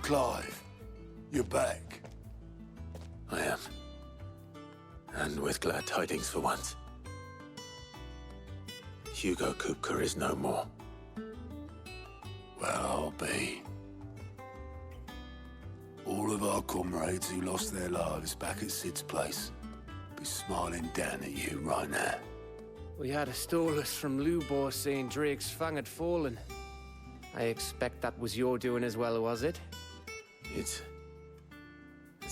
Clive, you're back. I am. And with glad tidings for once. Hugo Kupka is no more. Well, I'll be. All of our comrades who lost their lives back at Sid's place be smiling down at you right now. We had a stolus from Lubor saying Drake's fang had fallen. I expect that was your doing as well, was it? It's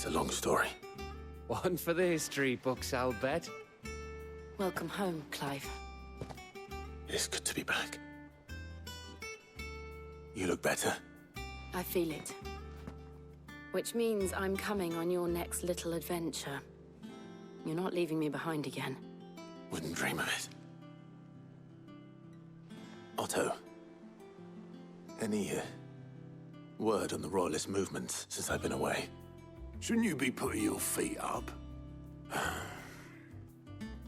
a long story. One for the history books, I'll bet. Welcome home, Clive. It's good to be back. You look better. I feel it. Which means I'm coming on your next little adventure. You're not leaving me behind again. Wouldn't dream of it. Otto, any word on the Royalist movements since I've been away? Shouldn't you be putting your feet up?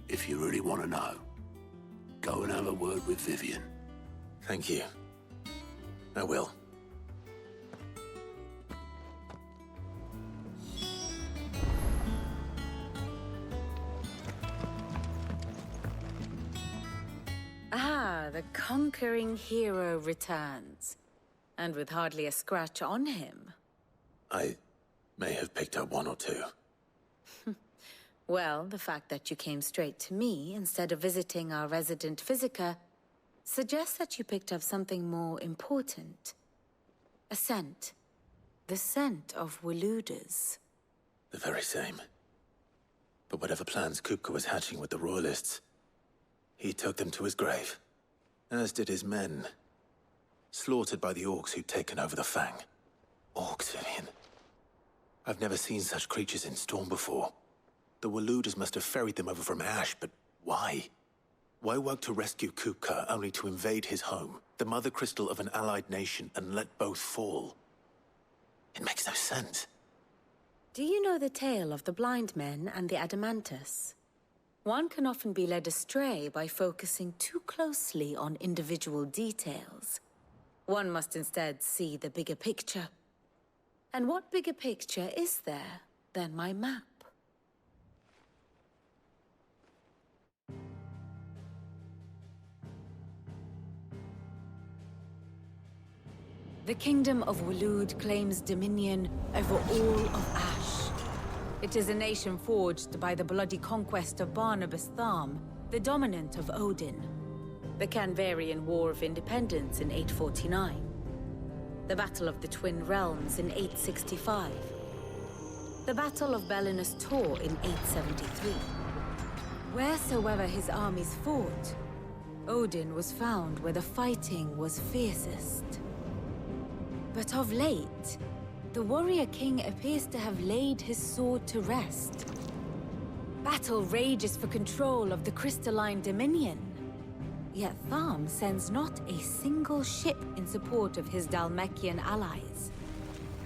If you really want to know, go and have a word with Vivian. Thank you. I will. Ah, the conquering hero returns. And with hardly a scratch on him. I may have picked up one or two. Well, the fact that you came straight to me instead of visiting our resident physiker suggests that you picked up something more important. A scent. The scent of Waludas. The very same. But whatever plans Kupka was hatching with the Royalists, he took them to his grave. As did his men. Slaughtered by the orcs who'd taken over the Fang. Orcs, Vivian. I've never seen such creatures in Storm before. The Waludas must have ferried them over from Ash, but why? Why work to rescue Kupka only to invade his home, the mother crystal of an allied nation, and let both fall? It makes no sense. Do you know the tale of the blind men and the Adamantus? One can often be led astray by focusing too closely on individual details. One must instead see the bigger picture. And what bigger picture is there than my map? The Kingdom of Waloed claims dominion over all of Ash. It is a nation forged by the bloody conquest of Barnabas Tharm, the dominant of Odin. The Canvarian War of Independence in 849. The Battle of the Twin Realms in 865. The Battle of Belinus Tor in 873. Wheresoever his armies fought, Odin was found where the fighting was fiercest. But of late, the warrior king appears to have laid his sword to rest. Battle rages for control of the crystalline dominion. Yet Tharm sends not a single ship in support of his Dhalmekian allies.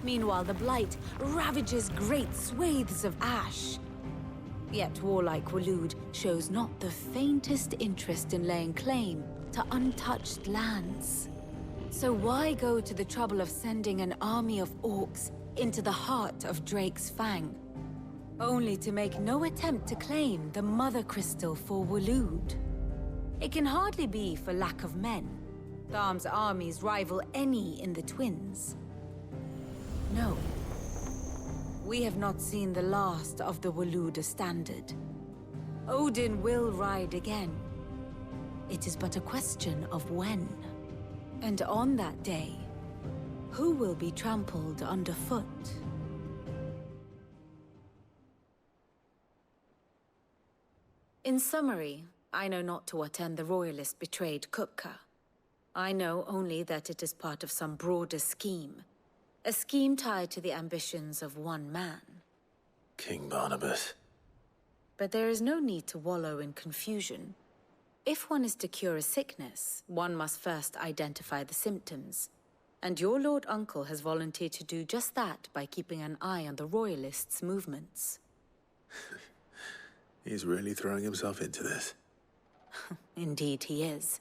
Meanwhile, the Blight ravages great swathes of Ash. Yet warlike Waloed shows not the faintest interest in laying claim to untouched lands. So why go to the trouble of sending an army of orcs into the heart of Drake's Fang, only to make no attempt to claim the Mother Crystal for Waloed? It can hardly be for lack of men. Tharm's armies rival any in the Twins. No. We have not seen the last of the Waluda standard. Odin will ride again. It is but a question of when. And on that day, who will be trampled underfoot? In summary, I know not to what end the Royalist betrayed Kupka. I know only that it is part of some broader scheme. A scheme tied to the ambitions of one man. King Barnabas. But there is no need to wallow in confusion. If one is to cure a sickness, one must first identify the symptoms. And your Lord Uncle has volunteered to do just that by keeping an eye on the Royalists' movements. He's really throwing himself into this. Indeed he is.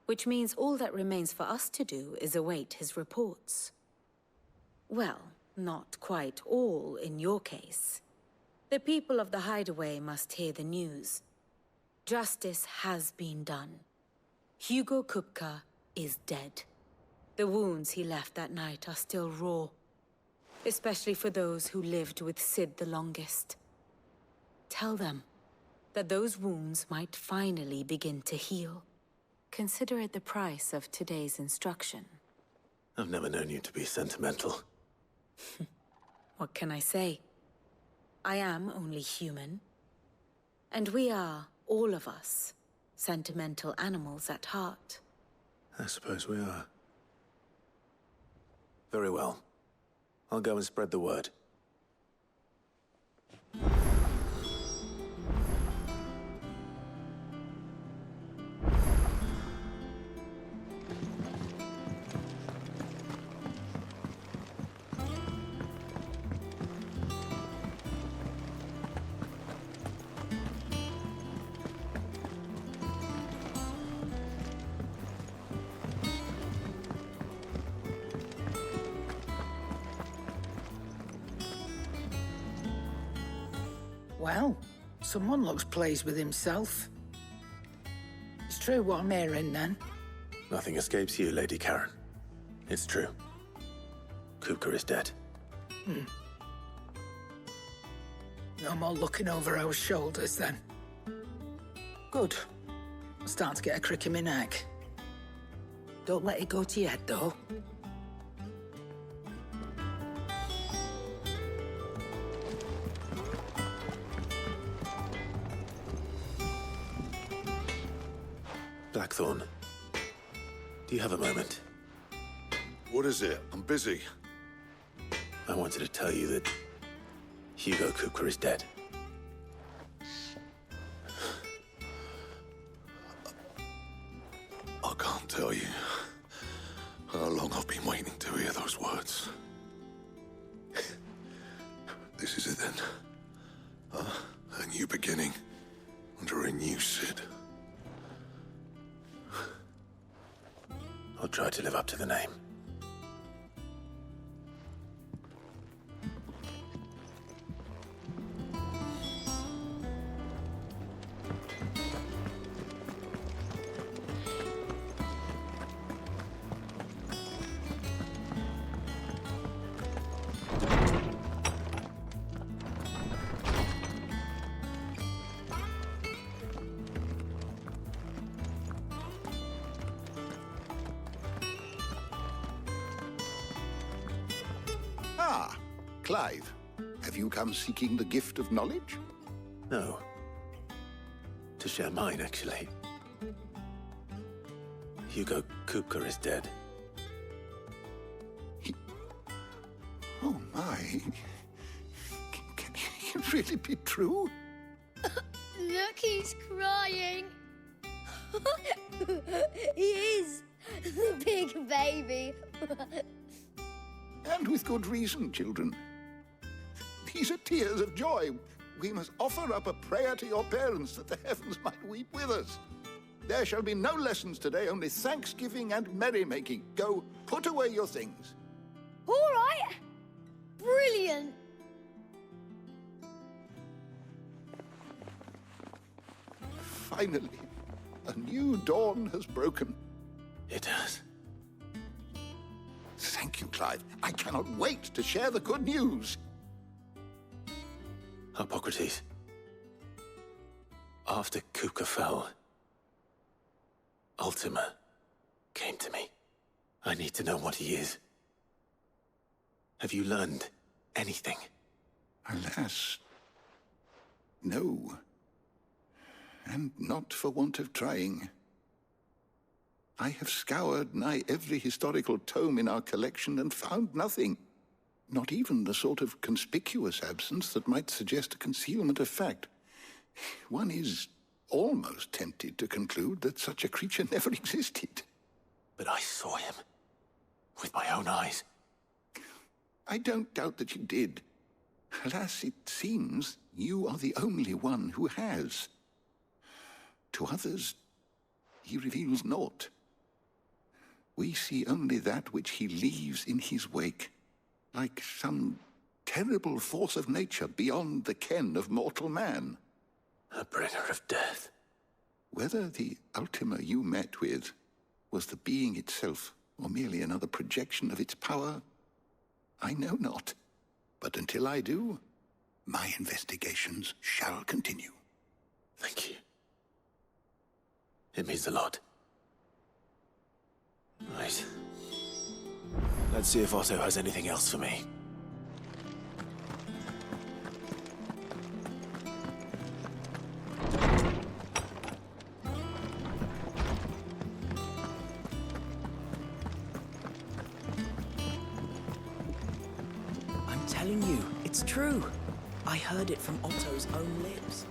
Which means all that remains for us to do is await his reports. Well, Not quite all in your case. The people of the Hideaway must hear the news. Justice has been done. Hugo Kupka is dead. The wounds he left that night are still raw, especially for those who lived with Sid the longest. Tell them that those wounds might finally begin to heal. Consider it the price of today's instruction. I've never known you to be sentimental. What can I say? I am only human. And we are, all of us, sentimental animals at heart. I suppose we are. Very well. I'll go and spread the word. Well, someone looks pleased with himself. It's true what I'm hearing, then. Nothing escapes you, Lady Karen. It's true. Kupka is dead. No more looking over our shoulders, then. Good. I'm starting to get a crick in my neck. Don't let it go to your head, though. Blackthorn, do you have a moment? What is it? I'm busy. I wanted to tell you that Hugo Kupka is dead. I can't tell you how long I've been waiting to hear those words. This is it then. A new beginning under a new Sid. I'll try to live up to the name. Ah, Clive. Have you come seeking the gift of knowledge? No. To share mine, actually. Hugo Kupka is dead. Oh, my. Can it really be true? Look, he's crying. He is. The big baby. And with good reason, children. These are tears of joy. We must offer up a prayer to your parents that the heavens might weep with us. There shall be no lessons today, only thanksgiving and merrymaking. Go, put away your things. All right. Brilliant. Finally, a new dawn has broken. It has. Thank you, Clive. I cannot wait to share the good news. Hippocrates. After Kupka fell, Ultima came to me. I need to know what he is. Have you learned anything? Alas, no. And not for want of trying. I have scoured nigh every historical tome in our collection and found nothing. Not even the sort of conspicuous absence that might suggest a concealment of fact. One is almost tempted to conclude that such a creature never existed. But I saw him. With my own eyes. I don't doubt that you did. Alas, it seems you are the only one who has. To others, he reveals naught. We see only that which he leaves in his wake. like some terrible force of nature beyond the ken of mortal man. A bringer of death. Whether the Ultima you met with was the being itself, or merely another projection of its power, I know not. But until I do, my investigations shall continue. Thank you. It means a lot. Right. Let's see if Otto has anything else for me. I'm telling you, it's true. I heard it from Otto's own lips.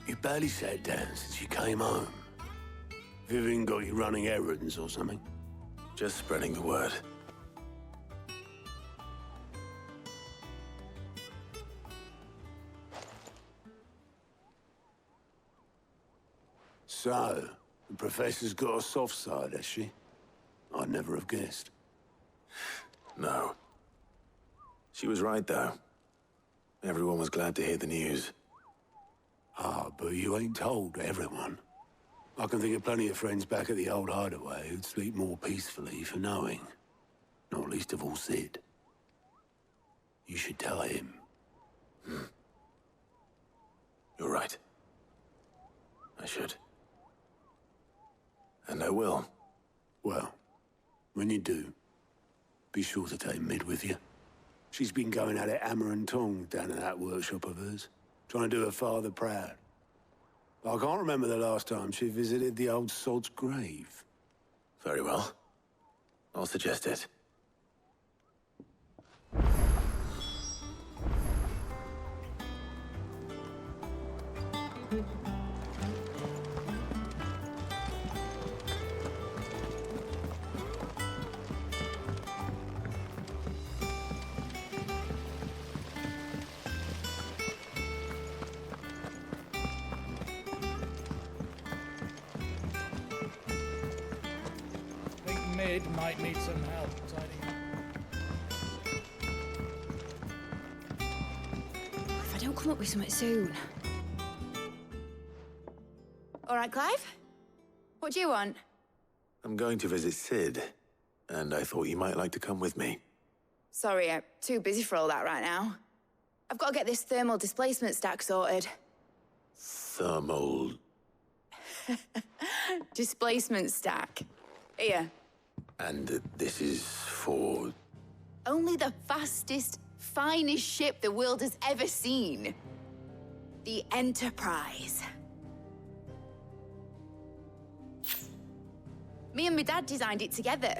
You barely sat down since you came home. Vivian got you running errands or something? Just spreading the word. So, the Professor's got a soft side, has she? I'd never have guessed. No. She was right, though. Everyone was glad to hear the news. Ah, but you ain't told everyone. I can think of plenty of friends back at the old hideaway who'd sleep more peacefully for knowing. Not least of all Sid. You should tell him. You're right. I should. And I will. Well, when you do, be sure to take Mid with you. She's been going at it hammer and tongs down in that workshop of hers, trying to do her father proud. I can't remember the last time she visited the old sod's grave. Very well. I'll suggest it. Mid might need some help tidying up. If I don't come up with something soon. All right, Clive? What do you want? I'm going to visit Sid, and I thought you might like to come with me. Sorry, I'm too busy for all that right now. I've got to get this thermal displacement stack sorted. Thermal... Displacement stack. Here. And this is for... Only the fastest, finest ship the world has ever seen. The Enterprise. Me and my dad designed it together.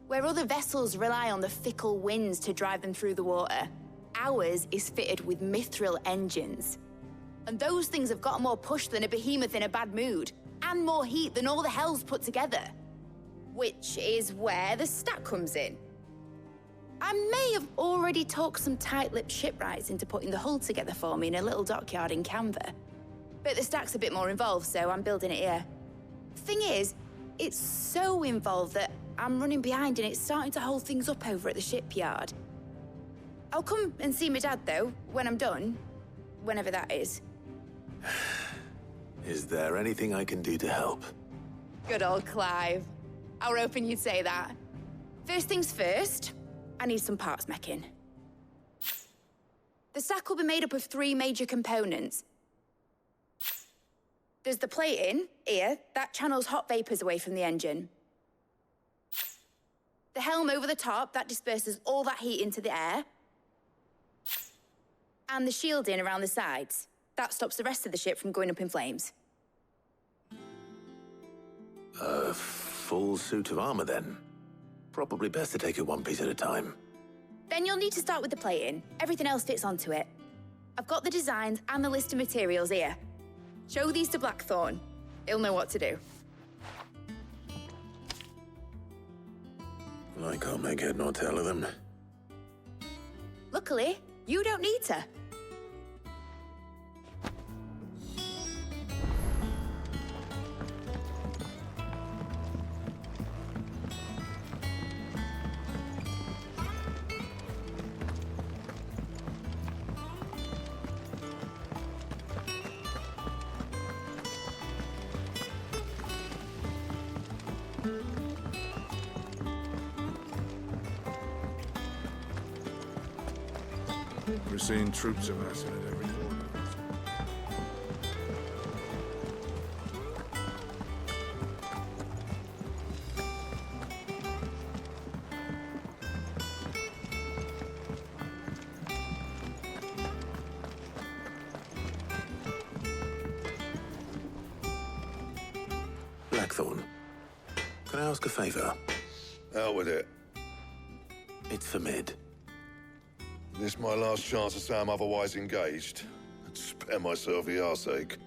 Where other vessels rely on the fickle winds to drive them through the water, ours is fitted with mithril engines. And those things have got more push than a behemoth in a bad mood, and more heat than all the hells put together. Which is where the stack comes in. I may have already talked some tight-lipped shipwrights into putting the hull together for me in a little dockyard in Canva. But the stack's a bit more involved, so I'm building it here. Thing is, it's so involved that I'm running behind and it's starting to hold things up over at the shipyard. I'll come and see my dad, though, when I'm done. Whenever that is. Is there anything I can do to help? Good old Clive. I were hoping you'd say that. First things first, I need some parts meching. The stack will be made up of 3 major components. There's the plating, here, that channels hot vapors away from the engine. The helm over the top, that disperses all that heat into the air. And the shielding around the sides. That stops the rest of the ship from going up in flames. Full suit of armor, then. Probably best to take it one piece at a time. Then you'll need to start with the plating. Everything else fits onto it. I've got the designs and the list of materials here. Show these to Blackthorn. He'll know what to do. I can't make head nor tail of them. Luckily, you don't need to. We're seeing troops of us in it every quarter. Blackthorn, can I ask a favor? Out with it. It's for Mid. This my last chance to say I'm otherwise engaged. I'd spare myself the arseache.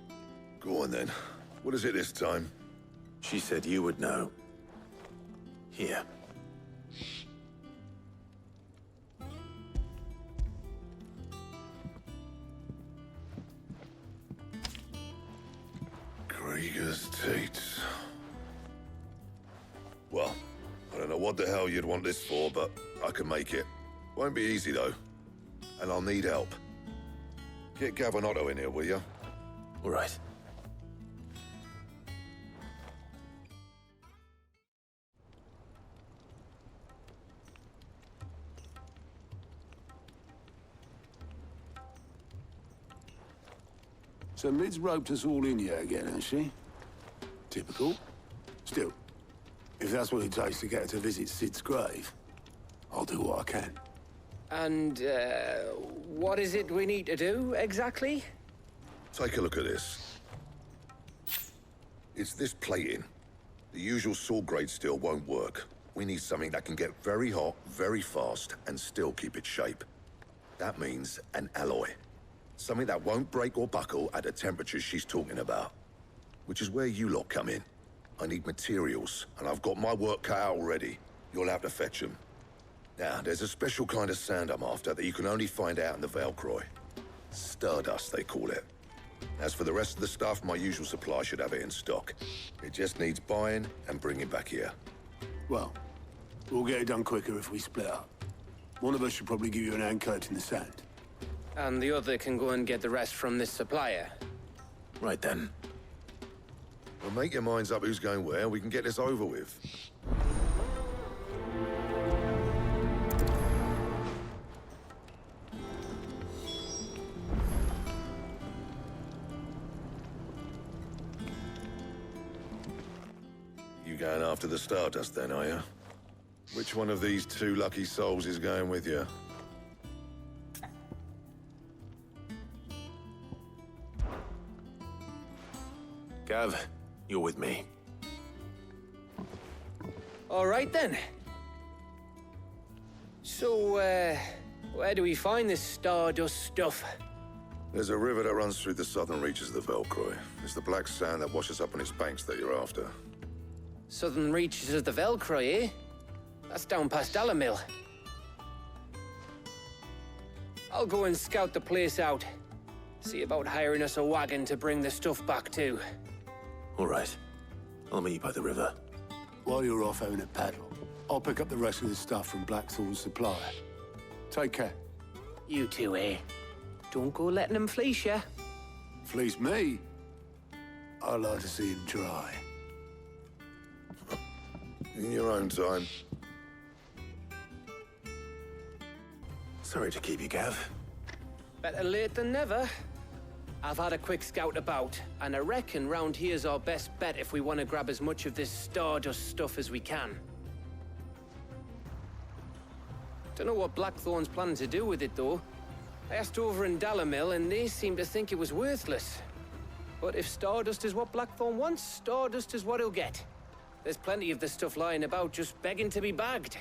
Go on then. What is it this time? She said you would know. Here. Krieger's Tates. Well, I don't know what the hell you'd want this for, but I can make it. Won't be easy, though. And I'll need help. Get Gavin Otto in here, will you? All right. So Mid's roped us all in here again, hasn't she? Typical. Still, if that's what it takes to get her to visit Sid's grave, I'll do what I can. And, what is it we need to do, exactly? Take a look at this. It's this plating. The usual sword grade steel won't work. We need something that can get very hot, very fast, and still keep its shape. That means an alloy. Something that won't break or buckle at the temperatures she's talking about. Which is where you lot come in. I need materials, and I've got my work cut out already. You'll have to fetch them. Now, there's a special kind of sand I'm after that you can only find out in the Velcroy. Stardust, they call it. As for the rest of the stuff, my usual supply should have it in stock. It just needs buying and bringing back here. Well, we'll get it done quicker if we split up. One of us should probably give you an hand coat in the sand. And the other can go and get the rest from this supplier. Right then. Well, make your minds up who's going where, and we can get this over with. You going after the Stardust then, are you? Which one of these two lucky souls is going with you? Gav, you're with me. All right, then. So, where do we find this Stardust stuff? There's a river that runs through the southern reaches of the Velcroy. It's the black sand that washes up on its banks that you're after. Southern reaches of the Velcroy, eh? That's down past Dalamil. I'll go and scout the place out. See about hiring us a wagon to bring the stuff back to. All right. I'll meet you by the river. While you're off having a paddle, I'll pick up the rest of the stuff from Blackthorn's supplier. Take care. You two, eh? Don't go letting them fleece ya. Fleece me? I like to see him try. In your own time. Sorry to keep you, Gav. Better late than never. I've had a quick scout about, and I reckon round here's our best bet if we want to grab as much of this Stardust stuff as we can. Don't know what Blackthorn's planning to do with it, though. I asked over in Dalamil, and they seem to think it was worthless. But if Stardust is what Blackthorn wants, Stardust is what he'll get. There's plenty of the stuff lying about, just begging to be bagged.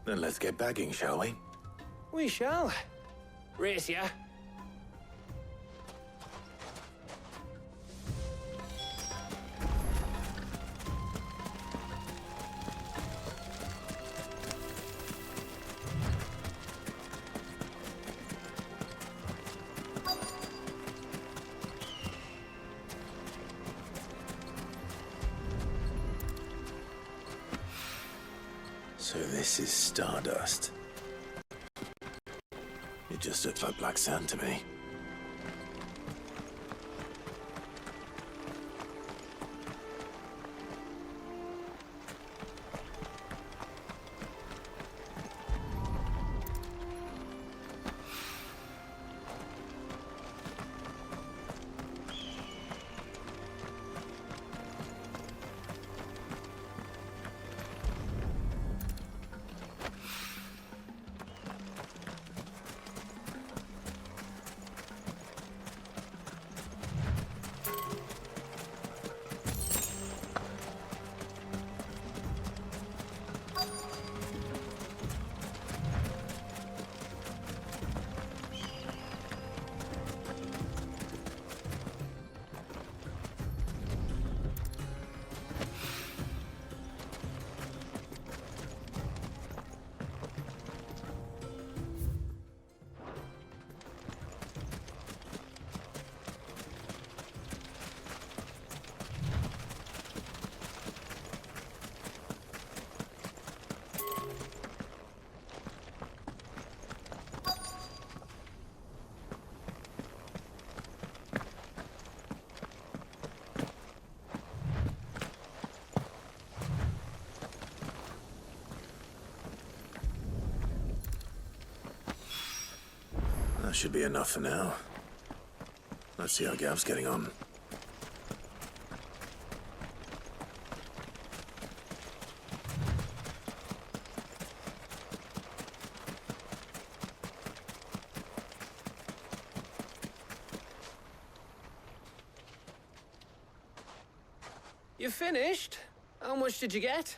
Then let's get bagging, shall we? We shall. Race ya. So this is Stardust. It just looks like black sand to me. That should be enough for now. Let's see how Gav's getting on. You finished? How much did you get?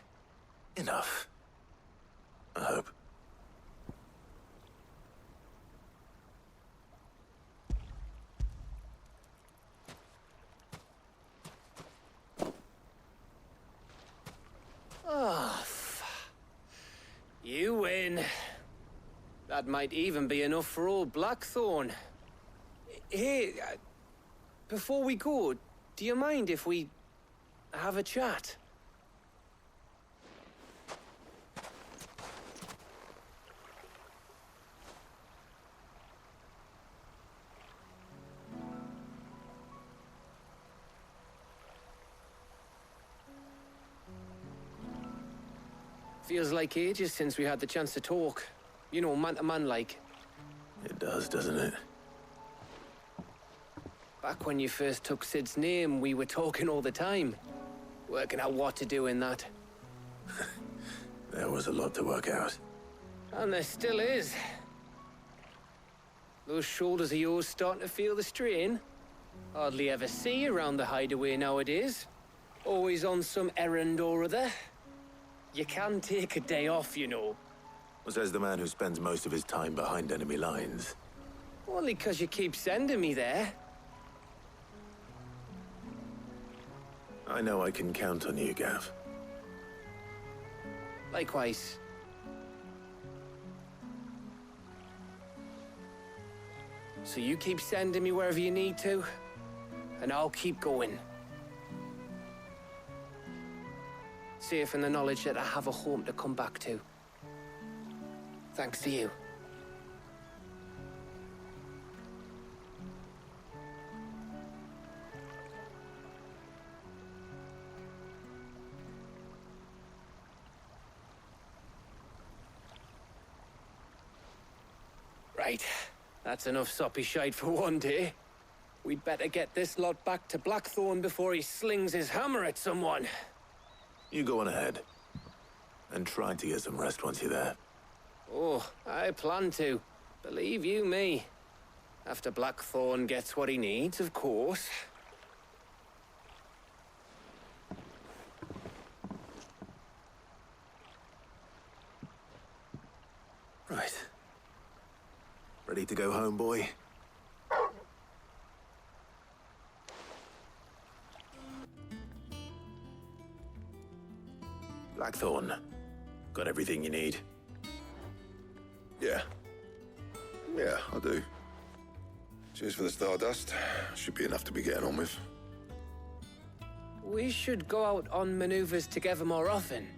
Enough. I hope. Oh, you win. That might even be enough for old Blackthorn. Hey, before we go, do you mind if we have a chat? Feels like ages since we had the chance to talk. You know, man to man like. It does, doesn't it? Back when you first took Sid's name, we were talking all the time. Working out what to do in that. There was a lot to work out. And there still is. Those shoulders of yours starting to feel the strain. Hardly ever see you around the hideaway nowadays. Always on some errand or other. You can take a day off, you know. Says the man who spends most of his time behind enemy lines. Only 'cause you keep sending me there. I know I can count on you, Gav. Likewise. So you keep sending me wherever you need to, and I'll keep going. Safe in the knowledge that I have a home to come back to. Thanks to you. Right. That's enough soppy shite for one day. We'd better get this lot back to Blackthorn before he slings his hammer at someone. You go on ahead. And try to get some rest once you're there. Oh, I plan to. Believe you me. After Blackthorn gets what he needs, of course. Right. Ready to go home, boy? Blackthorn. Got everything you need? Yeah. Yeah, I do. Cheers for the Stardust. Should be enough to be getting on with. We should go out on maneuvers together more often.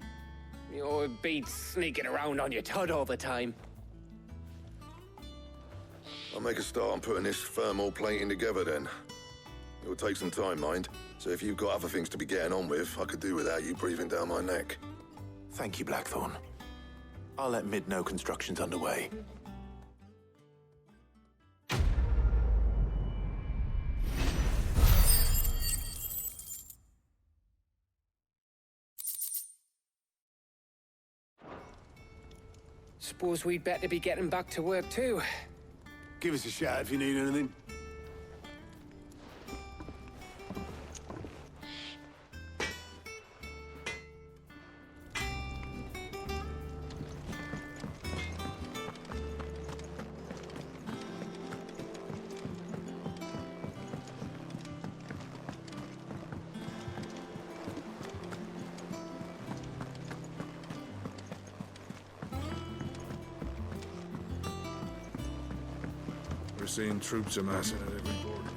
You're beat sneaking around on your Todd all the time. I'll make a start on putting this thermal plating together then. It will take some time, mind. So if you've got other things to be getting on with, I could do without you breathing down my neck. Thank you, Blackthorn. I'll let Mid know construction's underway. Suppose we'd better be getting back to work too. Give us a shout if you need anything. We're seeing troops amassing at every border.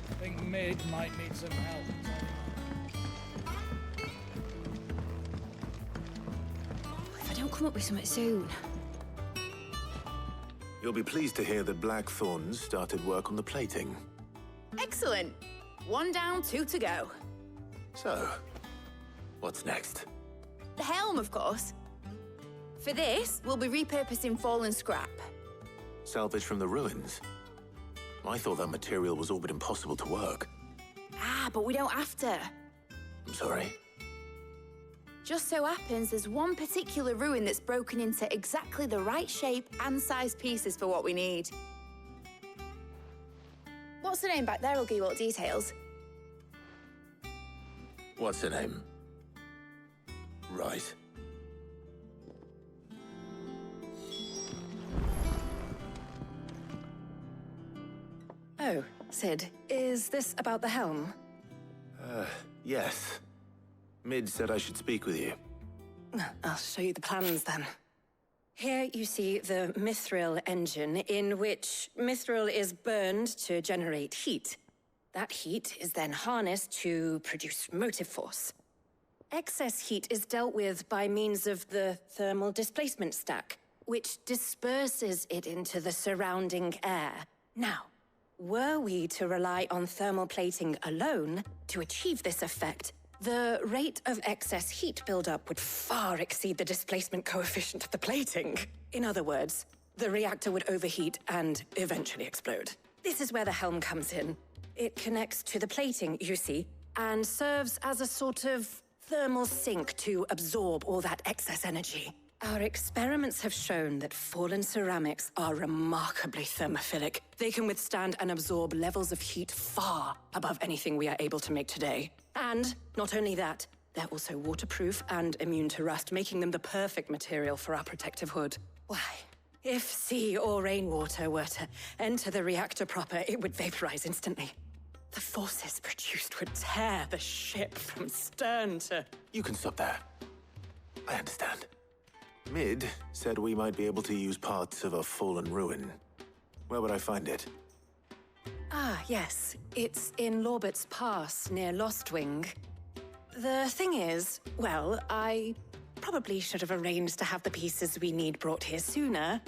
I think Mid might need some help. If I don't come up with something soon. You'll be pleased to hear that Blackthorn's started work on the plating. Excellent. 1 down, 2 to go. So, what's next? The helm, of course. For this, we'll be repurposing fallen scrap. Salvage from the ruins? I thought that material was all but impossible to work. Ah, but we don't have to. I'm sorry. Just so happens there's one particular ruin that's broken into exactly the right shape and size pieces for what we need. What's the name back there? I'll give you all the details. What's her name? Right. Oh, Sid, is this about the helm? Yes. Mid said I should speak with you. I'll show you the plans then. Here you see the mithril engine, in which mithril is burned to generate heat. That heat is then harnessed to produce motive force. Excess heat is dealt with by means of the thermal displacement stack, which disperses it into the surrounding air. Now, were we to rely on thermal plating alone to achieve this effect, the rate of excess heat buildup would far exceed the displacement coefficient of the plating. In other words, the reactor would overheat and eventually explode. This is where the helm comes in. It connects to the plating, you see, and serves as a sort of thermal sink to absorb all that excess energy. Our experiments have shown that fallen ceramics are remarkably thermophilic. They can withstand and absorb levels of heat far above anything we are able to make today. And not only that, they're also waterproof and immune to rust, making them the perfect material for our protective hood. Why, if sea or rainwater were to enter the reactor proper, it would vaporize instantly. The forces produced would tear the ship from stern to... You can stop there. I understand. Mid said we might be able to use parts of a fallen ruin. Where would I find it? Ah, yes. It's in Lorbert's Pass, near Lostwing. The thing is, well, I probably should have arranged to have the pieces we need brought here sooner.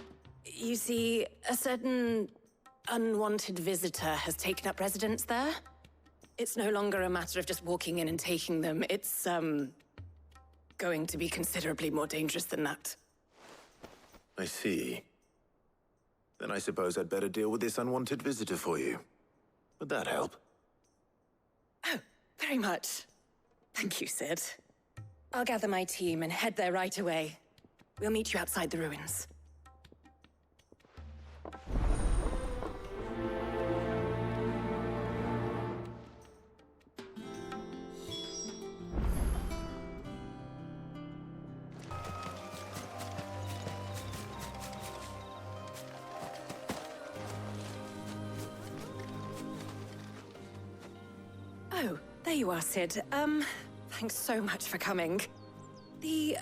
You see, a certain unwanted visitor has taken up residence there. It's no longer a matter of just walking in and taking them. It's, going to be considerably more dangerous than that. I see. Then I suppose I'd better deal with this unwanted visitor for you. Would that help? Oh, very much. Thank you, Sid. I'll gather my team and head there right away. We'll meet you outside the ruins. Oh, there you are, Sid. Thanks so much for coming. The,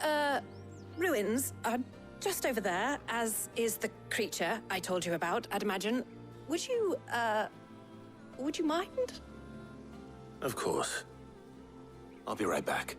ruins are just over there, as is the creature I told you about, I'd imagine. Would you mind? Of course. I'll be right back.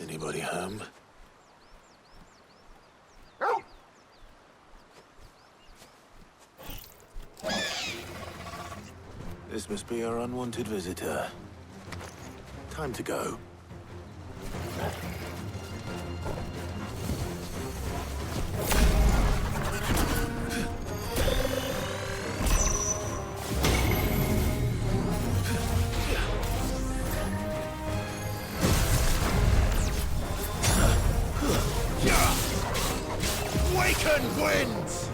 Anybody home? This must be our unwanted visitor. Time to go. Waken winds!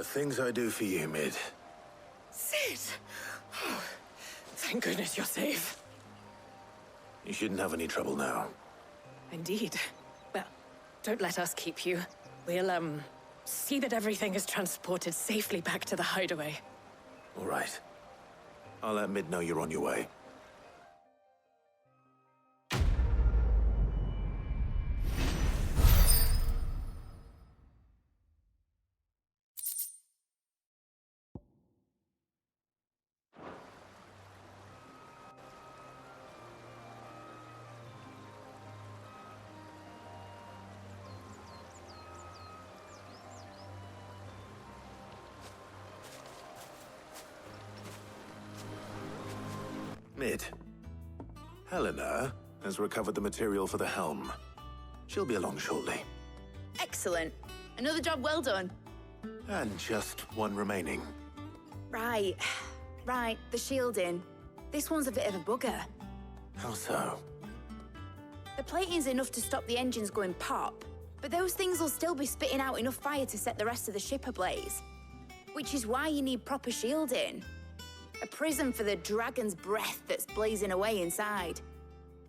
The things I do for you, Mid. Sid! Oh, thank goodness you're safe. You shouldn't have any trouble now. Indeed. Well, don't let us keep you. We'll, see that everything is transported safely back to the hideaway. All right. I'll let Mid know you're on your way. Mid. Helena has recovered the material for the helm. She'll be along shortly. Excellent. Another job well done. And just one remaining. Right. Right, the shielding. This one's a bit of a bugger. How so? The plating's enough to stop the engines going pop, but those things will still be spitting out enough fire to set the rest of the ship ablaze. Which is why you need proper shielding. A prison for the dragon's breath that's blazing away inside.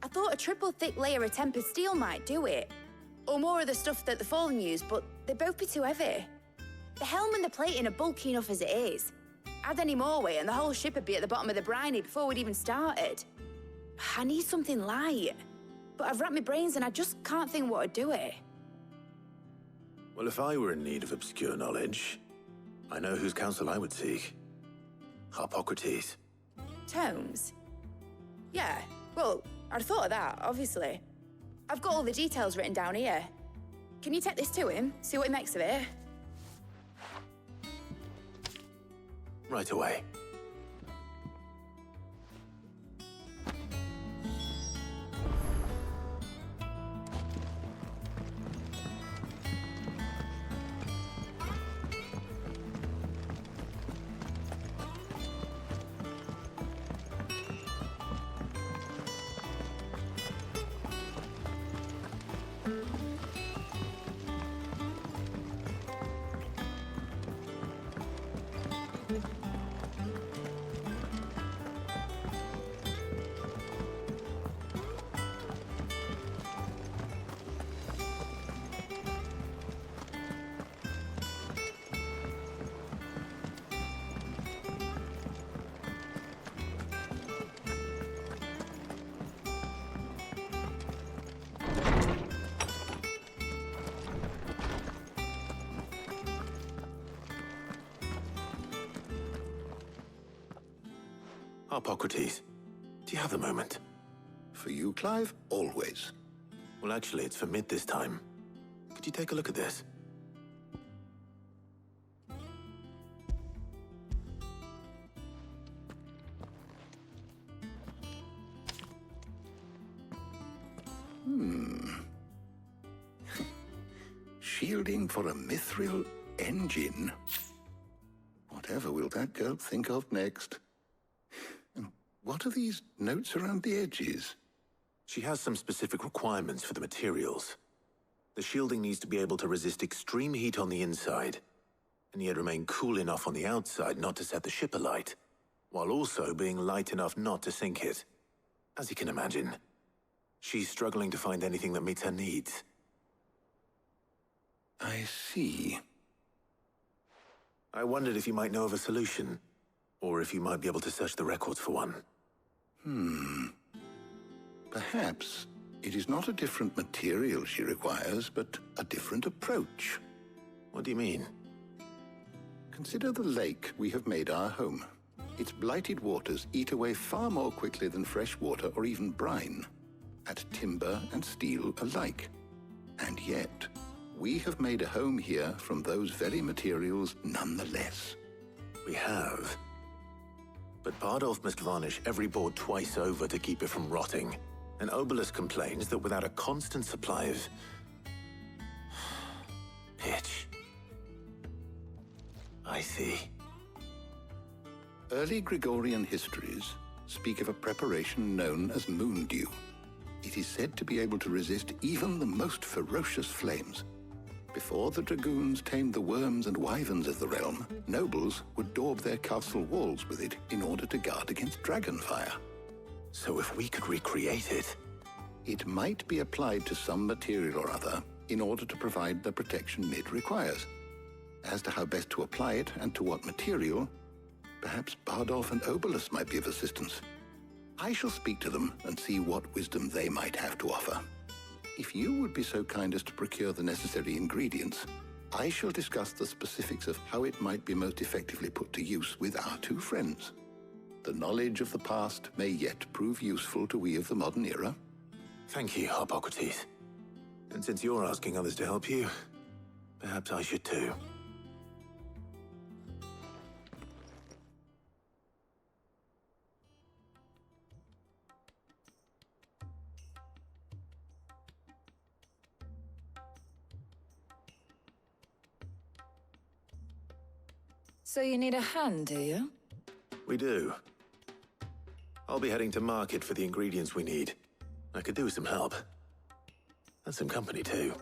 I thought a triple thick layer of tempered steel might do it. Or more of the stuff that the Fallen use, but they'd both be too heavy. The helm and the plating are bulky enough as it is. Add any more weight and the whole ship would be at the bottom of the briny before we'd even started. I need something light. But I've racked my brains and I just can't think what would do it. Well, if I were in need of obscure knowledge, I know whose counsel I would seek. Harpocrates. Tomes? Yeah, well, I'd thought of that, obviously. I've got all the details written down here. Can you take this to him, see what he makes of it? Right away. Harpocrates, do you have a moment? For you, Clive, always. Well, actually, it's for Mid this time. Could you take a look at this? Shielding for a mithril engine. Whatever will that girl think of next? And what are these notes around the edges? She has some specific requirements for the materials. The shielding needs to be able to resist extreme heat on the inside, and yet remain cool enough on the outside not to set the ship alight, while also being light enough not to sink it. As you can imagine, she's struggling to find anything that meets her needs. I see. I wondered if you might know of a solution, or if you might be able to search the records for one. Perhaps it is not a different material she requires, but a different approach. What do you mean? Consider the lake we have made our home. Its blighted waters eat away far more quickly than fresh water or even brine, at timber and steel alike. And yet, we have made a home here from those very materials nonetheless. We have. But Bardolph must varnish every board twice over to keep it from rotting. And Obelisk complains that without a constant supply of pitch. I see. Early Gregorian histories speak of a preparation known as moondew. It is said to be able to resist even the most ferocious flames. Before the dragoons tamed the worms and wyverns of the realm, nobles would daub their castle walls with it in order to guard against dragon fire. So if we could recreate it... It might be applied to some material or other in order to provide the protection Mid requires. As to how best to apply it and to what material, perhaps Bardolph and Obolus might be of assistance. I shall speak to them and see what wisdom they might have to offer. If you would be so kind as to procure the necessary ingredients, I shall discuss the specifics of how it might be most effectively put to use with our two friends. The knowledge of the past may yet prove useful to we of the modern era. Thank you, Hippocrates. And since you're asking others to help you, perhaps I should too. So you need a hand, do you? We do. I'll be heading to market for the ingredients we need. I could do with some help. And some company, too.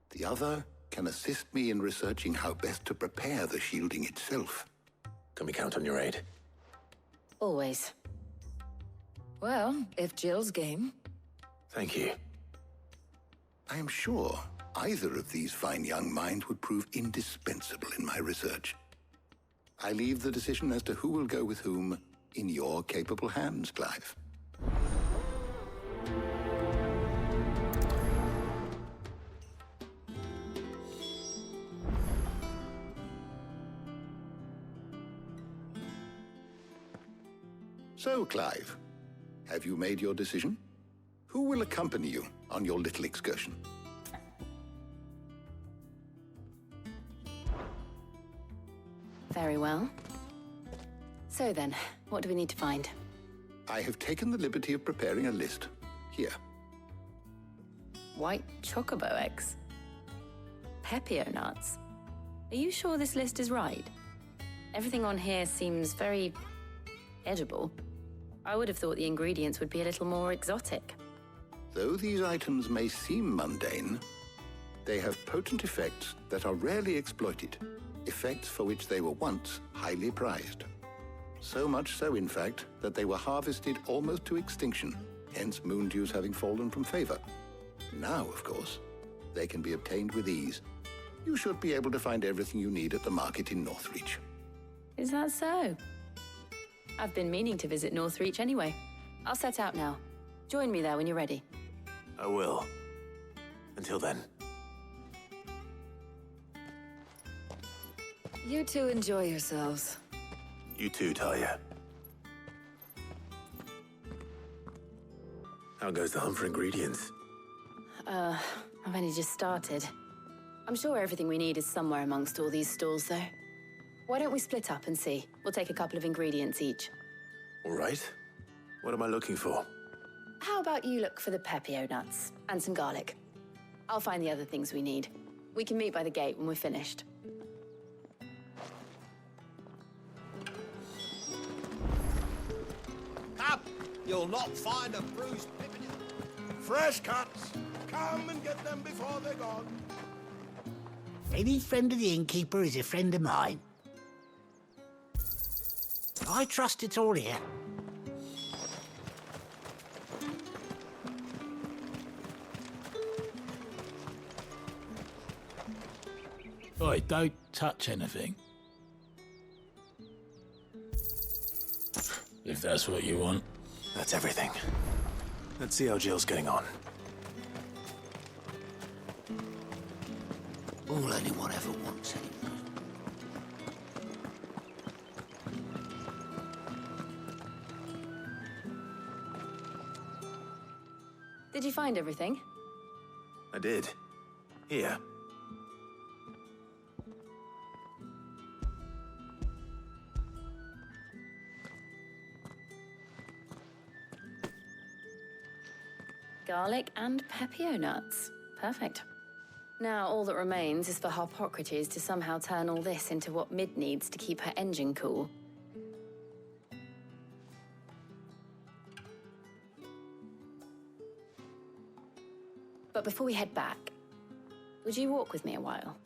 The other can assist me in researching how best to prepare the shielding itself. Can we count on your aid? Always. Well, if Jill's game. Thank you. I am sure either of these fine young minds would prove indispensable in my research. I leave the decision as to who will go with whom in your capable hands, Clive. So, Clive, have you made your decision? Who will accompany you on your little excursion? Very well. So then, what do we need to find? I have taken the liberty of preparing a list. Here. White chocobo eggs. Pepio nuts. Are you sure this list is right? Everything on here seems very edible. I would have thought the ingredients would be a little more exotic. Though these items may seem mundane, they have potent effects that are rarely exploited, effects for which they were once highly prized. So much so, in fact, that they were harvested almost to extinction, hence moon dews having fallen from favor. Now, of course, they can be obtained with ease. You should be able to find everything you need at the market in Northreach. Is that so? I've been meaning to visit Northreach anyway. I'll set out now. Join me there when you're ready. I will. Until then. You two enjoy yourselves. You too, Talia. How goes the hunt for ingredients? I've only just started. I'm sure everything we need is somewhere amongst all these stalls, though. Why don't we split up and see? We'll take a couple of ingredients each. All right. What am I looking for? How about you look for the pepio nuts and some garlic? I'll find the other things we need. We can meet by the gate when we're finished. Up! You'll not find a bruised pippin. Fresh cuts. Come and get them before they're gone. Any friend of the innkeeper is a friend of mine. I trust it's all here. Oi, don't touch anything. If that's what you want. That's everything. Let's see how Jill's getting on. All anyone ever wants anyway. Did you find everything? I did. Here. Garlic and pepio nuts. Perfect. Now, all that remains is for Hippocrates to somehow turn all this into what Mid needs to keep her engine cool. But before we head back, Would you walk with me a while?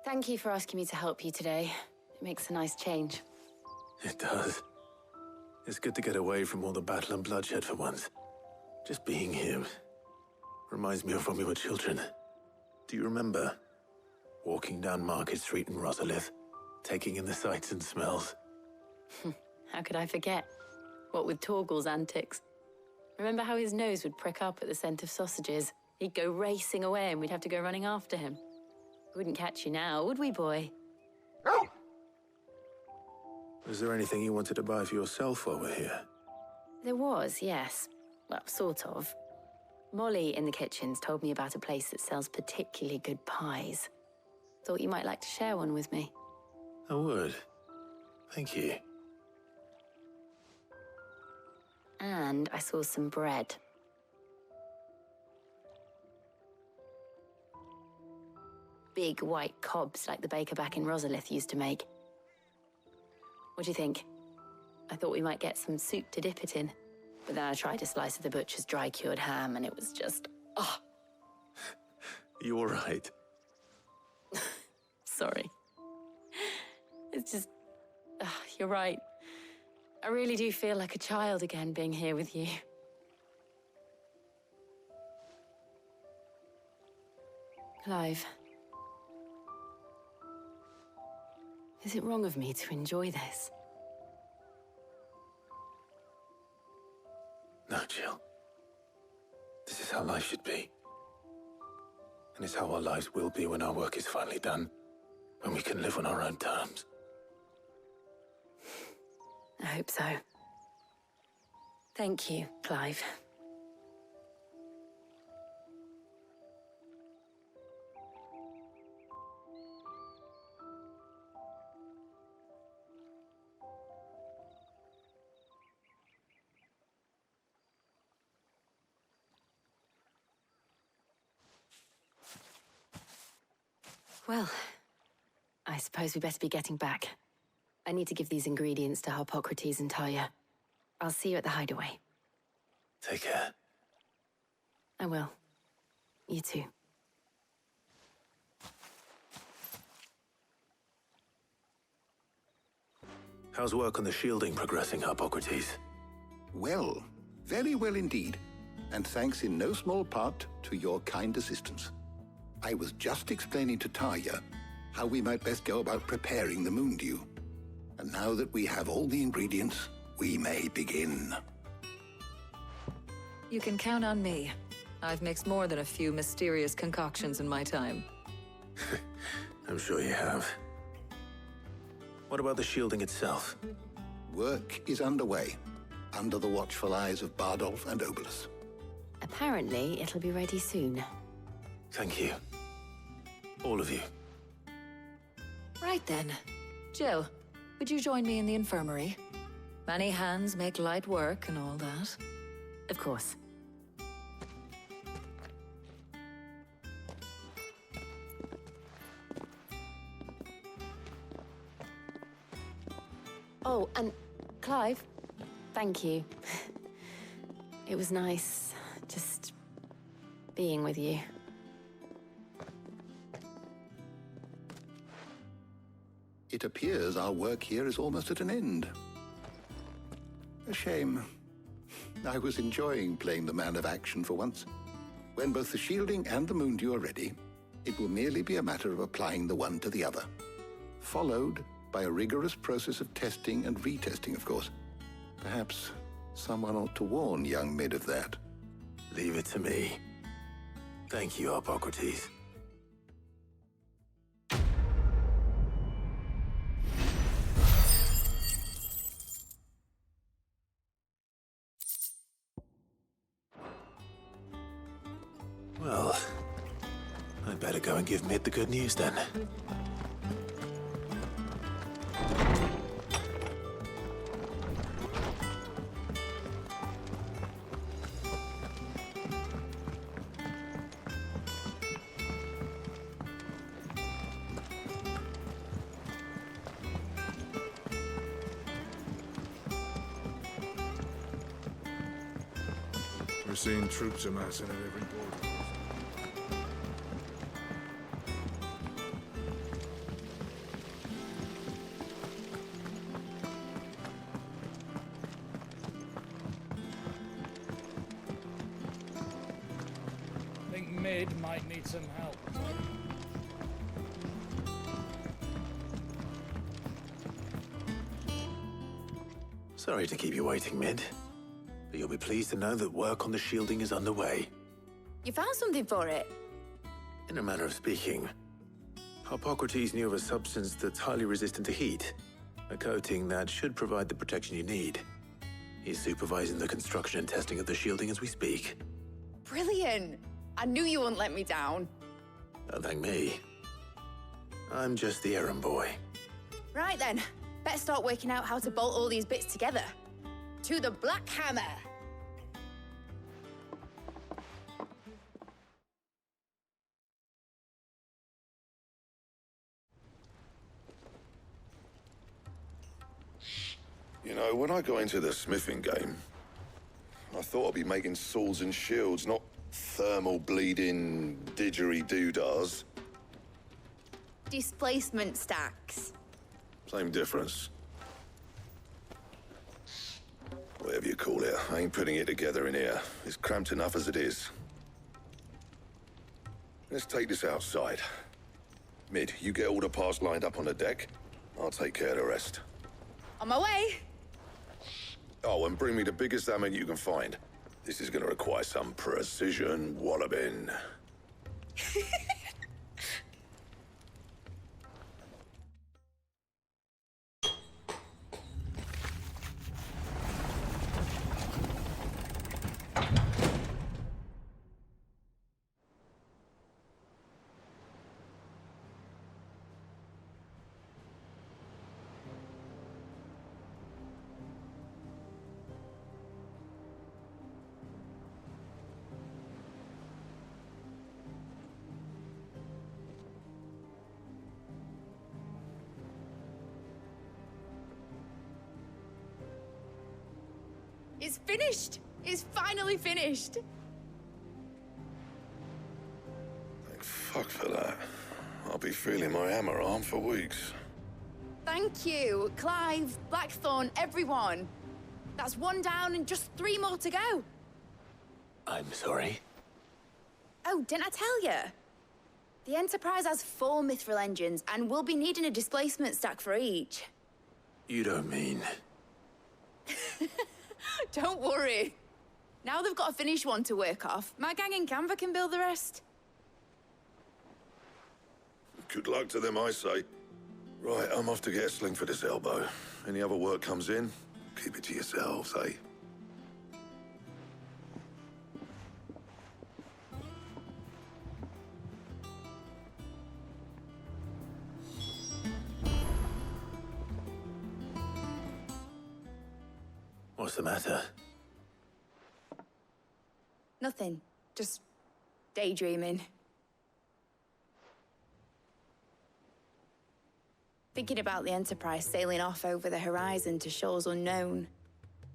Thank you for asking me to help you today. It makes a nice change. It does. It's good to get away from all the battle and bloodshed for once. Just being here reminds me of when we were children. Do you remember? Walking down Market Street in Rosalith, taking in the sights and smells. How could I forget? What with Torgal's antics. Remember how his nose would prick up at the scent of sausages? He'd go racing away and we'd have to go running after him. We wouldn't catch you now, would we, boy? Was there anything you wanted to buy for yourself while we're here? There was, yes. Well, sort of. Molly in the kitchens told me about a place that sells particularly good pies. Thought you might like to share one with me. I would. Thank you. And I saw some bread. Big white cobs like the baker back in Rosalith used to make. What do you think? I thought we might get some soup to dip it in. But then I tried a slice of the butcher's dry-cured ham and it was just... oh. You all right? Sorry. It's just... you're right. I really do feel like a child again being here with you. Clive. Is it wrong of me to enjoy this? No, Jill. This is how life should be. And it's how our lives will be when our work is finally done. When we can live on our own terms. I hope so. Thank you, Clive. Well, I suppose we better be getting back. I need to give these ingredients to Harpocrates and Talia. I'll see you at the hideaway. Take care. I will. You too. How's work on the shielding progressing, Harpocrates? Well, very well indeed. And thanks in no small part to your kind assistance. I was just explaining to Talia how we might best go about preparing the Moondew. And now that we have all the ingredients, we may begin. You can count on me. I've mixed more than a few mysterious concoctions in my time. I'm sure you have. What about the shielding itself? Work is underway, under the watchful eyes of Bardolph and Obolus. Apparently, it'll be ready soon. Thank you. All of you. Right then. Jill, would you join me in the infirmary? Many hands make light work and all that. Of course. Oh, and Clive, thank you. It was nice just being with you. It appears our work here is almost at an end. A shame. I was enjoying playing the man of action for once. When both the shielding and the Moondew are ready, it will merely be a matter of applying the one to the other. Followed by a rigorous process of testing and retesting, of course. Perhaps someone ought to warn young Mid of that. Leave it to me. Thank you, Harpocrates. Well, I'd better go and give Mid the good news then. We're seeing troops amassing at every border. I think Mid might need some help. Sorry to keep you waiting, Mid. But you'll be pleased to know that work on the shielding is underway. You found something for it? In a manner of speaking, Harpocrates knew of a substance that's highly resistant to heat. A coating that should provide the protection you need. He's supervising the construction and testing of the shielding as we speak. Brilliant! I knew you wouldn't let me down. Don't thank me. I'm just the errand boy. Right then, better start working out how to bolt all these bits together. To the Black Hammer! You know, when I got into the smithing game, I thought I'd be making swords and shields, not thermal bleeding didgeridoo-dahs. Displacement stacks. Same difference. Whatever you call it, I ain't putting it together in here. It's cramped enough as it is. Let's take this outside. Mid, you get all the parts lined up on the deck. I'll take care of the rest. On my way! Oh, and bring me the biggest hammer you can find. This is gonna require some precision walloping. It's finished! It's finally finished! Thank fuck for that. I'll be feeling my hammer arm for weeks. Thank you, Clive, Blackthorn, everyone. That's one down and just 3 more to go. I'm sorry. Oh, didn't I tell you? The Enterprise has 4 mithril engines, and we'll be needing a displacement stack for each. You don't mean... Don't worry. Now they've got a finished one to work off. My gang in Canva can build the rest. Good luck to them, I say. Right, I'm off to get a sling for this elbow. Any other work comes in, keep it to yourselves, eh? What's the matter? Nothing. Just daydreaming. Thinking about the Enterprise sailing off over the horizon to shores unknown.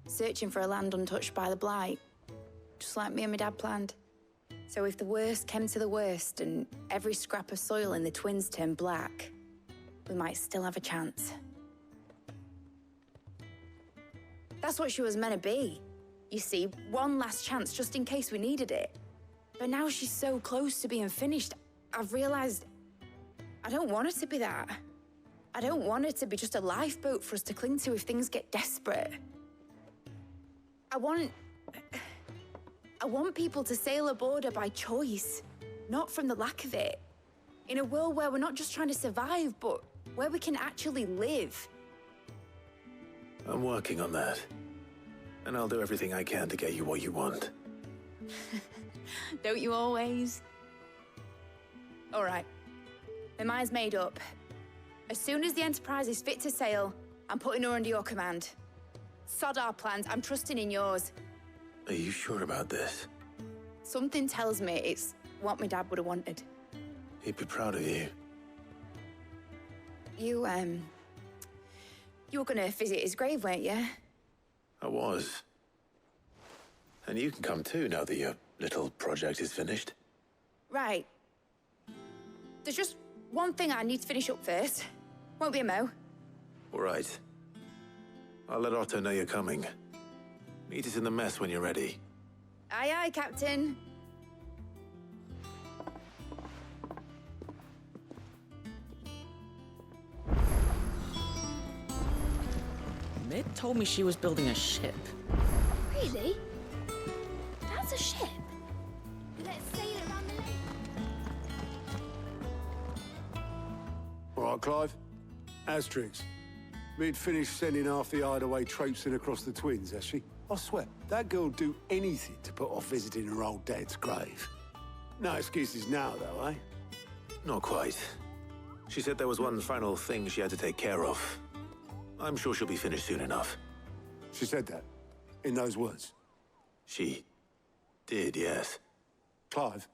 Searching for a land untouched by the Blight. Just like me and my dad planned. So if the worst came to the worst and every scrap of soil in the Twins turned black, we might still have a chance. That's what she was meant to be. You see, one last chance just in case we needed it. But now she's so close to being finished, I've realized I don't want her to be that. I don't want her to be just a lifeboat for us to cling to if things get desperate. I want people to sail aboard her by choice, not from the lack of it. In a world where we're not just trying to survive, but where we can actually live. I'm working on that. And I'll do everything I can to get you what you want. Don't you always? All right. My mind's made up. As soon as the Enterprise is fit to sail, I'm putting her under your command. Sod our plans, I'm trusting in yours. Are you sure about this? Something tells me it's what my dad would have wanted. He'd be proud of you. You were gonna visit his grave, weren't you? I was. And you can come too now that your little project is finished. Right. There's just one thing I need to finish up first. Won't be a mo. All right. I'll let Otto know you're coming. Meet us in the mess when you're ready. Aye, aye, Captain. Mid told me she was building a ship. Really? That's a ship. Let's sail around the lake. All right, Clive. Asterix. Mid finished sending half the hideaway traipsing across the twins, has she? I swear, that girl'd do anything to put off visiting her old dad's grave. No excuses now, though, eh? Not quite. She said there was one final thing she had to take care of. I'm sure she'll be finished soon enough. She said that? In those words? She did, yes. Clive?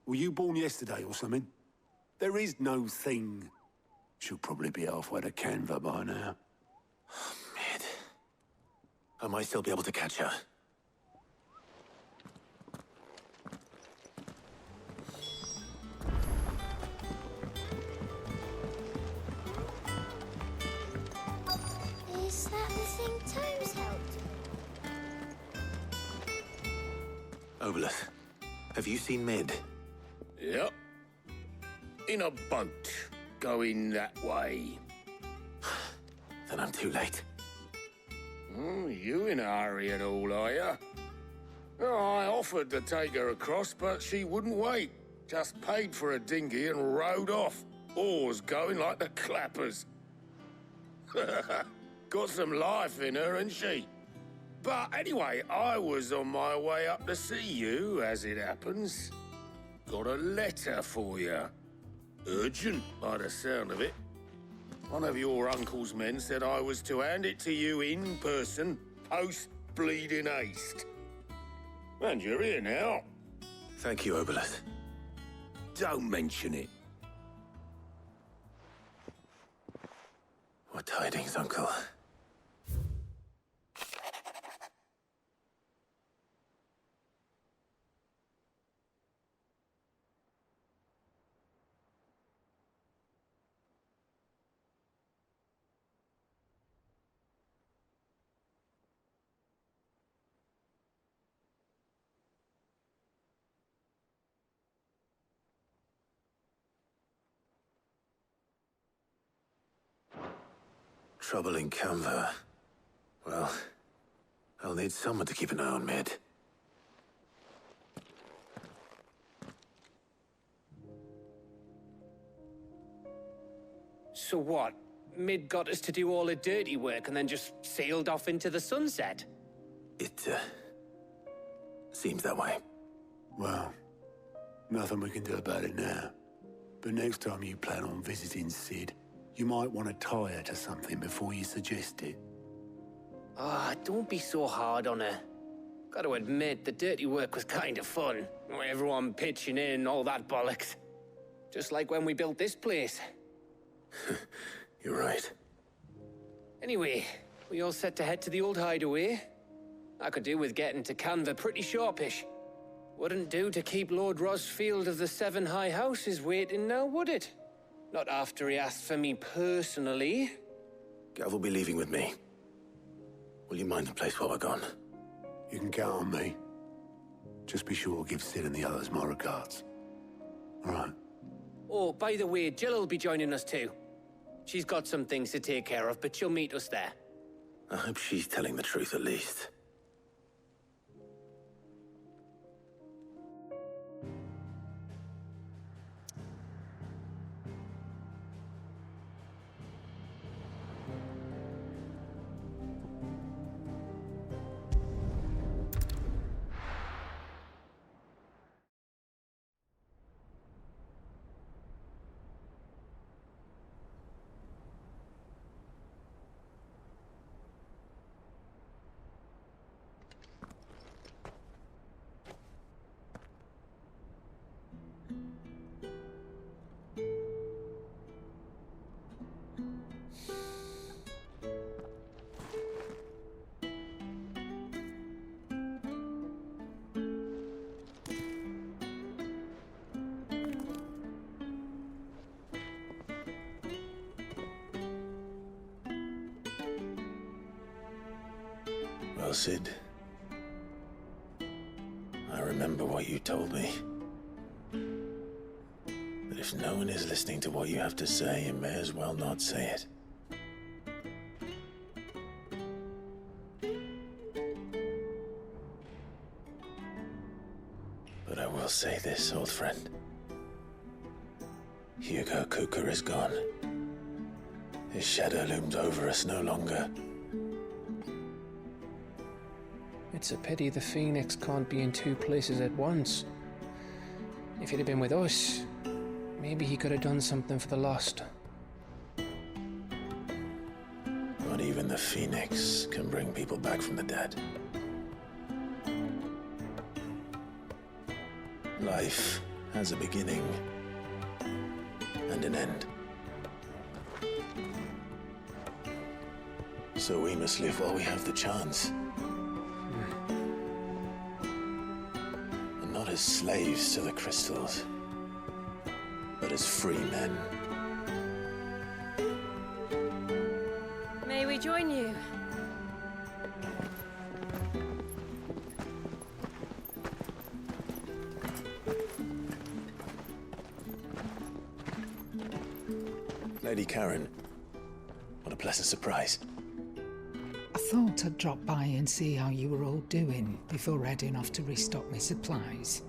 Were you born yesterday or something? There is no thing. She'll probably be halfway to Canva by now. Mid. I might still be able to catch her. Is that the thing Toes helped? Obelus, have you seen Mid? Yep. In a boat, going that way. Then I'm too late. You in a hurry at all, are you? Oh, I offered to take her across, but she wouldn't wait. Just paid for a dinghy and rowed off. Oars going like the clappers. Got some life in her, ain't she? But anyway, I was on my way up to see you, as it happens. Got a letter for you. Urgent, by the sound of it. One of your uncle's men said I was to hand it to you in person, post-bleeding haste. And you're here now. Thank you, Obelus. Don't mention it. What tidings, Uncle? Trouble in Canva. Well, I'll need someone to keep an eye on Mid. So what? Mid got us to do all the dirty work and then just sailed off into the sunset? It, seems that way. Well, nothing we can do about it now. But next time you plan on visiting Sid, you might want to tie her to something before you suggest it. Ah, don't be so hard on her. Gotta admit, the dirty work was kind of fun. Everyone pitching in, all that bollocks. Just like when we built this place. You're right. Anyway, we all set to head to the old hideaway. I could do with getting to Canva pretty sharpish. Wouldn't do to keep Lord Rosfield of the Seven High Houses waiting now, would it? Not after he asked for me personally. Gav will be leaving with me. Will you mind the place while we're gone? You can count on me. Just be sure to give Sid and the others my regards. All right. Oh, by the way, Jill will be joining us too. She's got some things to take care of, but she'll meet us there. I hope she's telling the truth at least. Well, Sid, I remember what you told me. But if no one is listening to what you have to say, you may as well not say it. But I will say this, old friend. Hugo Kuka is gone. His shadow looms over us no longer. It's a pity the Phoenix can't be in two places at once. If he'd have been with us, maybe he could have done something for the lost. Not even the Phoenix can bring people back from the dead. Life has a beginning and an end. So we must live while we have the chance. And not as slaves to the crystals, but as free men. May we join you? Lady Karen, what a pleasant surprise. I thought I'd drop by and see how you were all doing before heading off to restock my supplies.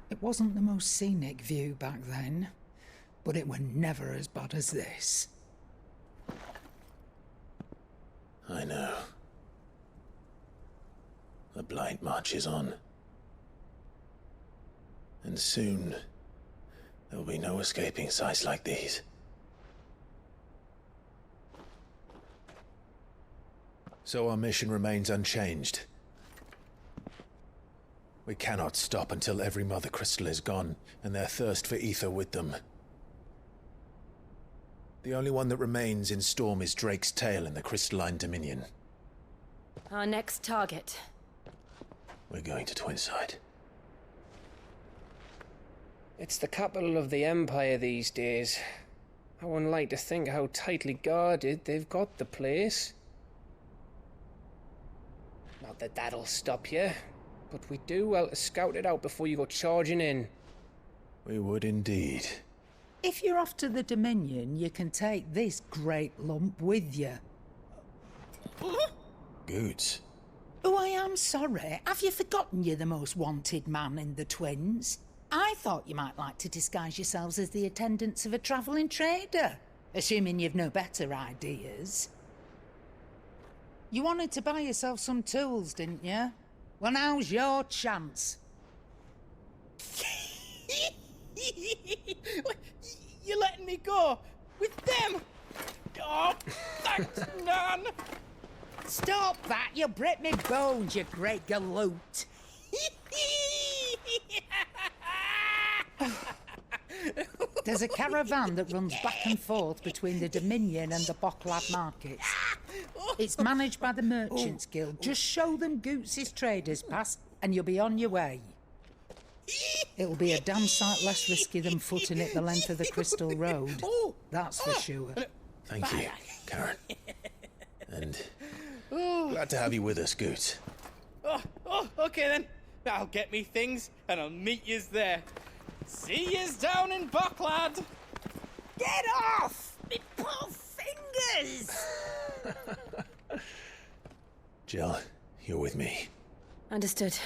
It wasn't the most scenic view back then, but it were never as bad as this. I know. The Blight marches on. And soon, there will be no escaping sights like these. So our mission remains unchanged. We cannot stop until every Mother Crystal is gone, and their thirst for ether with them. The only one that remains in Storm is Drake's Tail in the Crystalline Dominion. Our next target. We're going to Twinside. It's the capital of the Empire these days. I wouldn't like to think how tightly guarded they've got the place. Not that that'll stop you, but we do well to scout it out before you go charging in. We would indeed. If you're off to the Dominion, you can take this great lump with you. Goods. Oh, I am sorry. Have you forgotten you're the most wanted man in the Twins? I thought you might like to disguise yourselves as the attendants of a travelling trader, assuming you've no better ideas. You wanted to buy yourself some tools, didn't you? Well, now's your chance. You're letting me go with them? Oh, thanks, Nan. Stop that! You'll break me bones, you great galoot. There's a caravan that runs back and forth between the Dominion and the Bocklad markets. It's managed by the Merchants Guild. Just show them Goots' traders pass and you'll be on your way. It'll be a damn sight less risky than footing it the length of the Crystal Road. That's for sure. Thank you, Karen. And glad to have you with us, Goots. Okay then. I'll get me things and I'll meet yous there. See yous down in Bocklad. Get off! Me poor fingers! Jill, you're with me. Understood.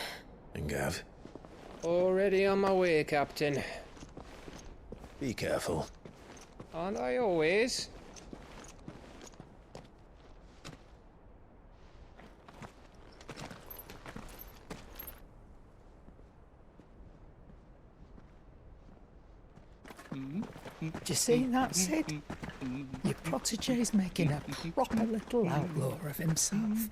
And Gav? Already on my way, Captain. Be careful. Aren't I always? Do you see that, Sid? Your protege's making a proper little outlaw of himself.